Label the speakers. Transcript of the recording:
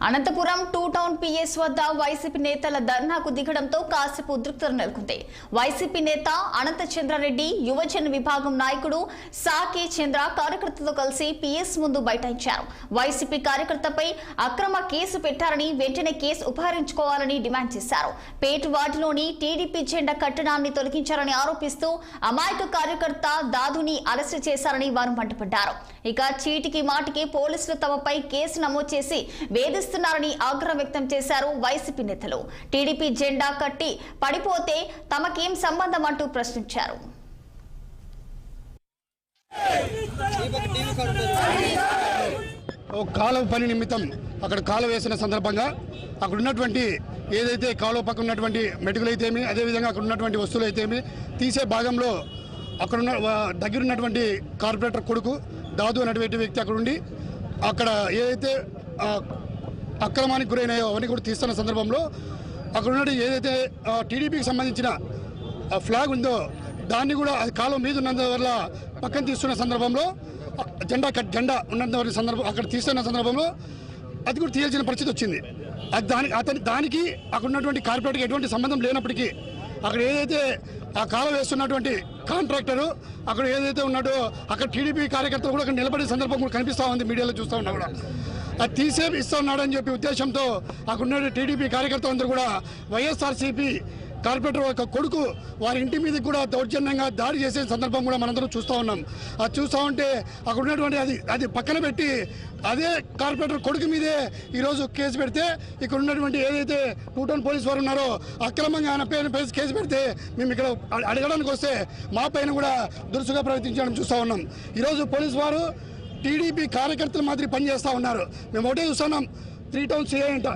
Speaker 1: Anantapuram 2 town PS వద్ద YCP నేతల ధర్నాకు దిగడంతో కాసేపు ఉద్రిక్తత నెలకొంది. వైసీపీ నేత అనంత చంద్రారెడ్డి, యువజన విభాగం నాయకుడు సాకే చంద్ర కార్యకర్తలతో కలిసి పిఎస్ ముందు బైఠాయించారు. వైసీపీ కార్యకర్తపై అక్రమ కేసు పెట్టారని వెంటనే కేసు ఉపహరించుకోవాలని డిమాండ్ చేశారు. పేటు వార్డులోని టీడీపీ జెండా కట్టడాన్ని తొలగించారని ఆరోపిస్తూ అమాయక కార్యకర్త దాదుని అరెస్టు చేశారని వారు మండిపడ్డారు. ఇక చీటికి మాటికి పోలీసులు తమపై కేసు నమోదు చేసి వేధిస్తున్నారని ఆగ్రహం వ్యక్తం చేశారు వైసీపీ నేతలు. టీడీపీ జెండా కట్టి పడిపోతే తమకేం సంబంధం అంటూ ప్రశ్నించారు.
Speaker 2: కాలువ పని నిమిత్తం అక్కడ కాలువ వేసిన సందర్భంగా అక్కడ ఉన్నటువంటి ఏదైతే కాలువ పక్కన ఉన్నటువంటి మెటుకులు అయితేమి, అదేవిధంగా అక్కడ ఉన్నటువంటి వస్తువులు అయితేమి తీసే భాగంలో అక్కడున్న దగ్గరున్నటువంటి కార్పొరేటర్ కొడుకు దాదు అనేటువంటి వ్యక్తి అక్కడ ఉండి అక్కడ ఏదైతే అక్రమానికి గురైనాయో అవన్నీ కూడా తీస్తున్న సందర్భంలో అక్కడ ఉన్న ఏదైతే టీడీపీకి సంబంధించిన ఫ్లాగ్ ఉందో దాన్ని కూడా అది కాలువ మీద ఉన్నందువల్ల పక్కన తీస్తున్న సందర్భంలో జెండా ఉన్నందువల్ల సందర్భం అక్కడ తీస్తున్న సందర్భంలో అది కూడా తీయాల్సిన పరిస్థితి వచ్చింది. అది దానికి అక్కడ ఉన్నటువంటి కార్పొరేటర్కి ఎటువంటి సంబంధం లేనప్పటికీ అక్కడ ఏదైతే ఆ కాలువ వేస్తున్నటువంటి కాంట్రాక్టరు అక్కడ ఏదైతే ఉన్నాడో అక్కడ టీడీపీ కార్యకర్తలు కూడా అక్కడ నిలబడే సందర్భం కూడా కనిపిస్తూ ఉంది. మీడియాలో చూస్తూ ఉన్నా కూడా అది తీసే ఇస్తూ ఉన్నాడని చెప్పి ఉద్దేశంతో అక్కడ ఉన్న టీడీపీ కార్యకర్తలందరూ కూడా వైఎస్ఆర్సీపీ కార్పొరేటర్ యొక్క కొడుకు వారి ఇంటి మీద కూడా దౌర్జన్యంగా దాడి చేసే సందర్భం కూడా మనందరం చూస్తూ ఉన్నాం. అది చూస్తూ ఉంటే అక్కడ ఉన్నటువంటి అది పక్కన పెట్టి అదే కార్పొరేటర్ కొడుకు మీదే ఈరోజు కేసు పెడితే ఇక్కడ ఉన్నటువంటి ఏదైతే 2 టౌన్ పోలీసు వారు ఉన్నారో అక్రమంగా ఆయన పైన కేసు పెడితే మేము ఇక్కడ అడగడానికి వస్తే మా పైన కూడా దురుసుగా ప్రవర్తించడం చూస్తూ ఉన్నాం. ఈరోజు పోలీసు వారు టీడీపీ కార్యకర్తల మాదిరి పనిచేస్తూ ఉన్నారు. మేము ఒకటే చూస్తున్నాం, 3 టౌన్ సిఐ అంట